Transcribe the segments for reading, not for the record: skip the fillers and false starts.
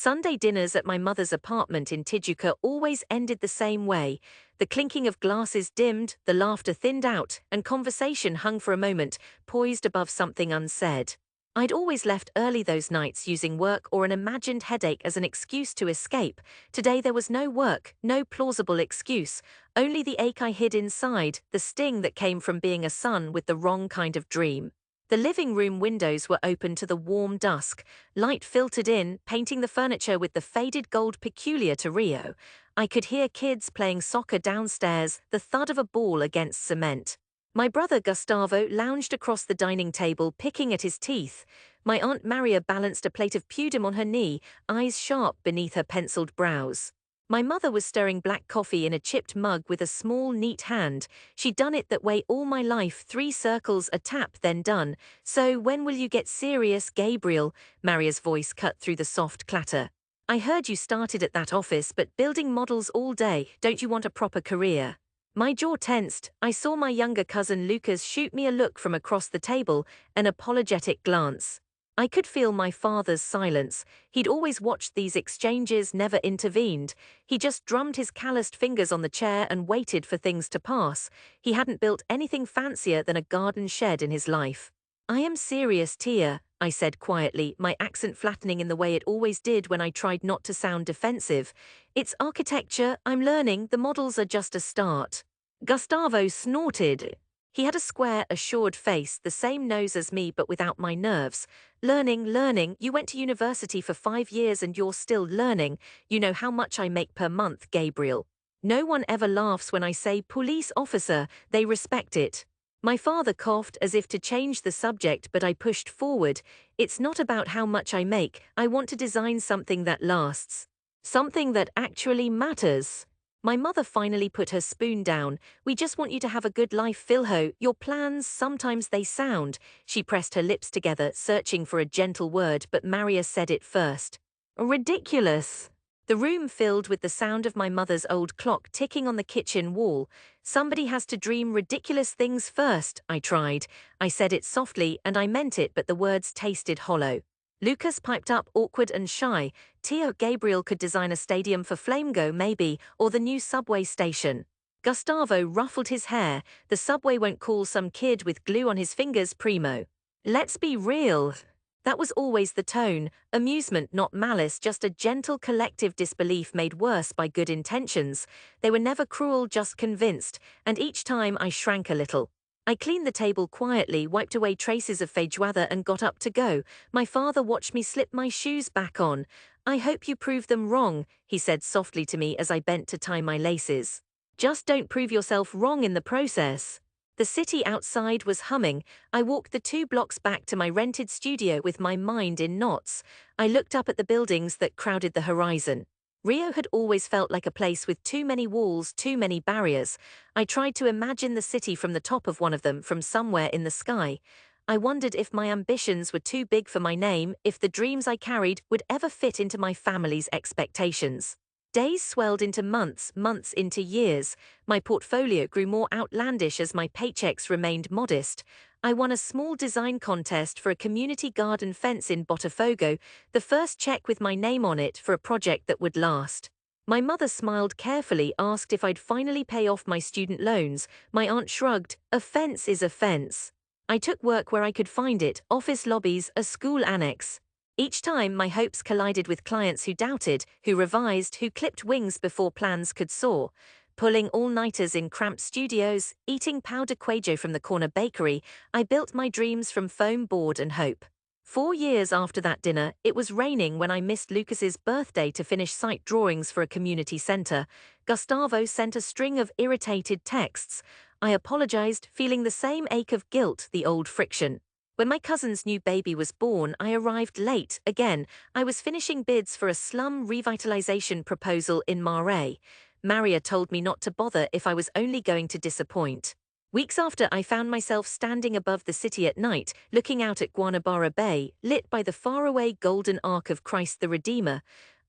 Sunday dinners at my mother's apartment in Tijuca always ended the same way. The clinking of glasses dimmed, the laughter thinned out, and conversation hung for a moment, poised above something unsaid. I'd always left early those nights using work or an imagined headache as an excuse to escape. Today there was no work, no plausible excuse, only the ache I hid inside, the sting that came from being a son with the wrong kind of dream. The living room windows were open to the warm dusk. Light filtered in, painting the furniture with the faded gold peculiar to Rio. I could hear kids playing soccer downstairs, the thud of a ball against cement. My brother Gustavo lounged across the dining table, picking at his teeth. My Aunt Maria balanced a plate of pudim on her knee, eyes sharp beneath her penciled brows. My mother was stirring black coffee in a chipped mug with a small, neat hand. She'd done it that way all my life, 3 circles, a tap, then done. "So when will you get serious, Gabriel?" Maria's voice cut through the soft clatter. "I heard you started at that office, but building models all day, don't you want a proper career?" My jaw tensed. I saw my younger cousin Lucas shoot me a look from across the table, an apologetic glance. I could feel my father's silence. He'd always watched these exchanges, never intervened. He just drummed his calloused fingers on the chair and waited for things to pass. He hadn't built anything fancier than a garden shed in his life. "I am serious, Tia," I said quietly, my accent flattening in the way it always did when I tried not to sound defensive. "It's architecture, I'm learning, the models are just a start." Gustavo snorted. He had a square, assured face, the same nose as me but without my nerves. Learning, you went to university for 5 years and you're still learning. You know how much I make per month, Gabriel." No one ever laughs when I say police officer, they respect it. My father coughed as if to change the subject, but I pushed forward. "It's not about how much I make, I want to design something that lasts. Something that actually matters." My mother finally put her spoon down. "We just want you to have a good life, Philho. Your plans, sometimes they sound." She pressed her lips together, searching for a gentle word, but Maria said it first. "Ridiculous." The room filled with the sound of my mother's old clock ticking on the kitchen wall. "Somebody has to dream ridiculous things first," I tried. I said it softly, and I meant it, but the words tasted hollow. Lucas piped up, awkward and shy. "Tio, Gabriel could design a stadium for Flamego, maybe, or the new subway station." Gustavo ruffled his hair. "The subway won't call some kid with glue on his fingers primo." "Let's be real." That was always the tone. Amusement, not malice, just a gentle collective disbelief made worse by good intentions. They were never cruel, just convinced, and each time I shrank a little. I cleaned the table quietly, wiped away traces of feijoada and got up to go. My father watched me slip my shoes back on. "I hope you prove them wrong," he said softly to me as I bent to tie my laces. "Just don't prove yourself wrong in the process." The city outside was humming. I walked the 2 blocks back to my rented studio with my mind in knots. I looked up at the buildings that crowded the horizon. Rio had always felt like a place with too many walls, too many barriers. I tried to imagine the city from the top of one of them, from somewhere in the sky. I wondered if my ambitions were too big for my name, if the dreams I carried would ever fit into my family's expectations. Days swelled into months, months into years. My portfolio grew more outlandish as my paychecks remained modest. I won a small design contest for a community garden fence in Botafogo, the first check with my name on it for a project that would last. My mother smiled carefully, asked if I'd finally pay off my student loans. My aunt shrugged. "A fence is a fence." I took work where I could find it, office lobbies, a school annex. Each time my hopes collided with clients who doubted, who revised, who clipped wings before plans could soar. Pulling all-nighters in cramped studios, eating powder queijo from the corner bakery, I built my dreams from foam board and hope. 4 years after that dinner, it was raining when I missed Lucas's birthday to finish site drawings for a community center. Gustavo sent a string of irritated texts. I apologized, feeling the same ache of guilt, the old friction. When my cousin's new baby was born, I arrived late, again. I was finishing bids for a slum revitalization proposal in Marais. Maria told me not to bother if I was only going to disappoint. Weeks after, I found myself standing above the city at night, looking out at Guanabara Bay, lit by the faraway golden arc of Christ the Redeemer.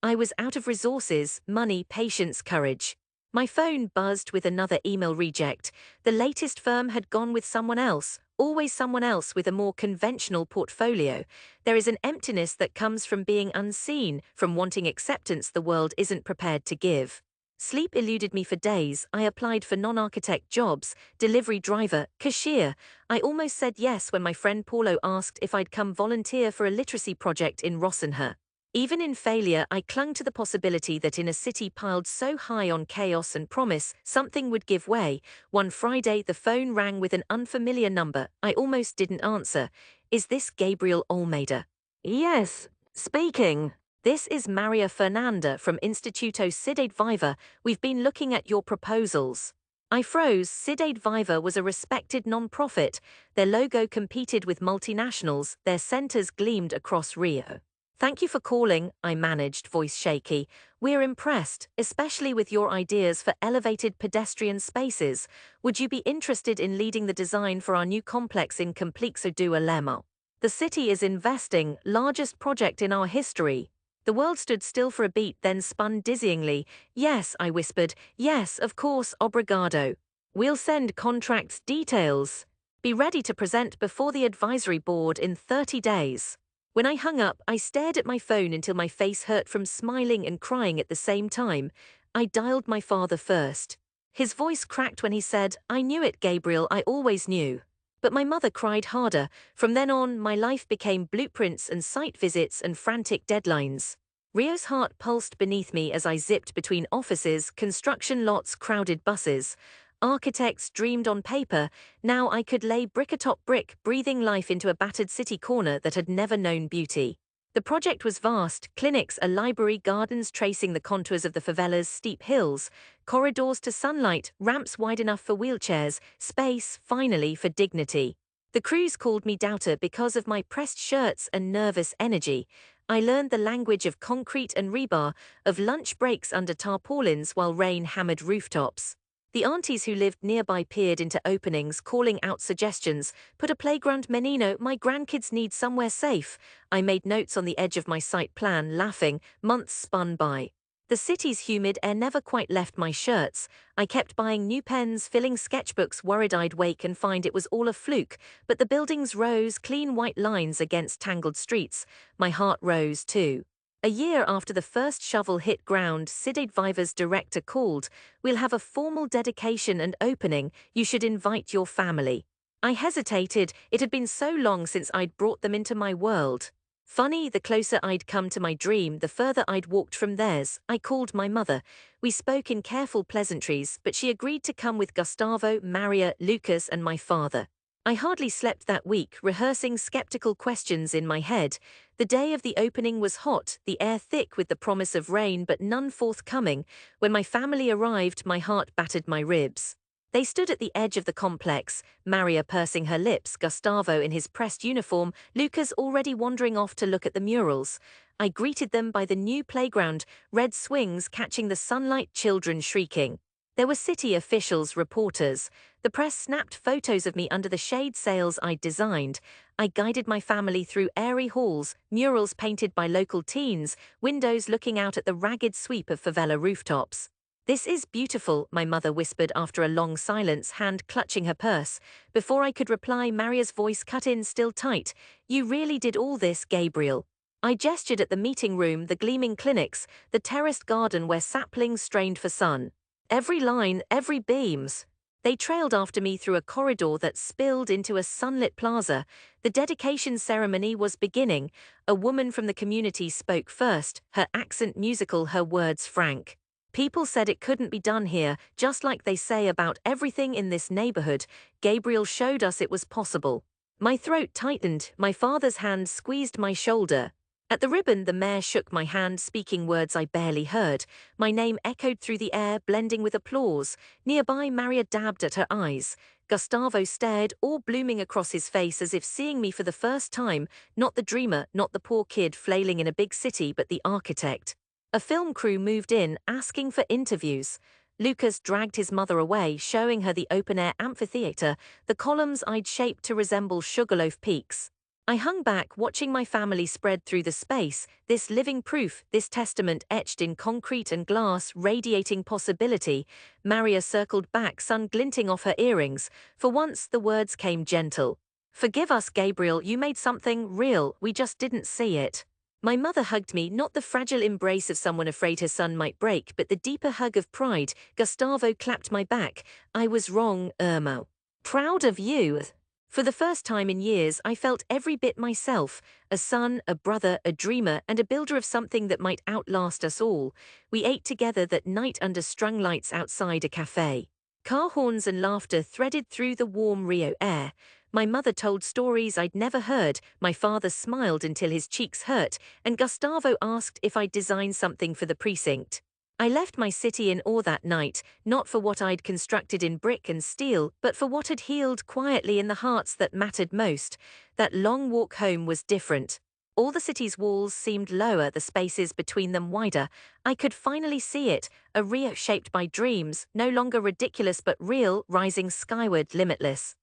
I was out of resources, money, patience, courage. My phone buzzed with another email reject. The latest firm had gone with someone else, always someone else with a more conventional portfolio. There is an emptiness that comes from being unseen, from wanting acceptance the world isn't prepared to give. Sleep eluded me for days. I applied for non-architect jobs, delivery driver, cashier. I almost said yes when my friend Paulo asked if I'd come volunteer for a literacy project in Rossenher. Even in failure, I clung to the possibility that in a city piled so high on chaos and promise, something would give way. One Friday, the phone rang with an unfamiliar number. I almost didn't answer. Is this Gabriel Almeida? Yes, speaking. This is Maria Fernanda from Instituto Cidade Viva. We've been looking at your proposals. I froze. Cidade Viva was a respected non-profit. Their logo competed with multinationals. Their centers gleamed across Rio. Thank you for calling, I managed, voice shaky. We're impressed, especially with your ideas for elevated pedestrian spaces. Would you be interested in leading the design for our new complex in Complexo do Alemão? The city is investing, largest project in our history. The world stood still for a beat, then spun dizzyingly. Yes, I whispered. Yes, of course, obrigado. We'll send contracts details. Be ready to present before the advisory board in 30 days. When I hung up, I stared at my phone until my face hurt from smiling and crying at the same time. I dialed my father first. His voice cracked when he said, I knew it, Gabriel, I always knew. But my mother cried harder. From then on, my life became blueprints and site visits and frantic deadlines. Rio's heart pulsed beneath me as I zipped between offices, construction lots, crowded buses. Architects dreamed on paper. Now I could lay brick atop brick, breathing life into a battered city corner that had never known beauty. The project was vast: clinics, a library, gardens tracing the contours of the favela's steep hills, corridors to sunlight, ramps wide enough for wheelchairs, space, finally, for dignity. The crews called me doubter because of my pressed shirts and nervous energy. I learned the language of concrete and rebar, of lunch breaks under tarpaulins while rain hammered rooftops. The aunties who lived nearby peered into openings, calling out suggestions. Put a playground, menino, my grandkids need somewhere safe. I made notes on the edge of my site plan, laughing. Months spun by. The city's humid air never quite left my shirts. I kept buying new pens, filling sketchbooks, worried I'd wake and find it was all a fluke. But the buildings rose, clean white lines against tangled streets. My heart rose too. A year after the first shovel hit ground, Cidade Viva's director called. We'll have a formal dedication and opening. You should invite your family. I hesitated. It had been so long since I'd brought them into my world. Funny, the closer I'd come to my dream, the further I'd walked from theirs. I called my mother. We spoke in careful pleasantries, but she agreed to come with Gustavo, Maria, Lucas, and my father. I hardly slept that week, rehearsing skeptical questions in my head. The day of the opening was hot, the air thick with the promise of rain but none forthcoming. When my family arrived, my heart battered my ribs. They stood at the edge of the complex, Maria pursing her lips, Gustavo in his pressed uniform, Lucas already wandering off to look at the murals. I greeted them by the new playground, red swings catching the sunlight, children shrieking. There were city officials, reporters. The press snapped photos of me under the shade sails I'd designed. I guided my family through airy halls, murals painted by local teens, windows looking out at the ragged sweep of favela rooftops. This is beautiful, my mother whispered after a long silence, hand clutching her purse. Before I could reply, Maria's voice cut in still tight. You really did all this, Gabriel. I gestured at the meeting room, the gleaming clinics, the terraced garden where saplings strained for sun. Every line, every beams. They trailed after me through a corridor that spilled into a sunlit plaza. The dedication ceremony was beginning. A woman from the community spoke first, her accent musical, her words frank. People said it couldn't be done here, just like they say about everything in this neighborhood. Gabriel showed us it was possible. My throat tightened, my father's hand squeezed my shoulder. At the ribbon, the mayor shook my hand, speaking words I barely heard. My name echoed through the air, blending with applause. Nearby, Maria dabbed at her eyes. Gustavo stared, all blooming across his face as if seeing me for the first time, not the dreamer, not the poor kid flailing in a big city, but the architect. A film crew moved in, asking for interviews. Lucas dragged his mother away, showing her the open-air amphitheater, the columns I'd shaped to resemble sugarloaf peaks. I hung back, watching my family spread through the space, this living proof, this testament etched in concrete and glass, radiating possibility. Maria circled back, sun glinting off her earrings. For once, the words came gentle. Forgive us, Gabriel, you made something real, we just didn't see it. My mother hugged me, not the fragile embrace of someone afraid her son might break, but the deeper hug of pride. Gustavo clapped my back. I was wrong, Irma. Proud of you. For the first time in years, I felt every bit myself, a son, a brother, a dreamer, and a builder of something that might outlast us all. We ate together that night under strung lights outside a cafe. Car horns and laughter threaded through the warm Rio air. My mother told stories I'd never heard, my father smiled until his cheeks hurt, and Gustavo asked if I'd design something for the precinct. I left my city in awe that night, not for what I'd constructed in brick and steel, but for what had healed quietly in the hearts that mattered most. That long walk home was different. All the city's walls seemed lower, the spaces between them wider. I could finally see it, a Rio shaped by dreams, no longer ridiculous but real, rising skyward, limitless.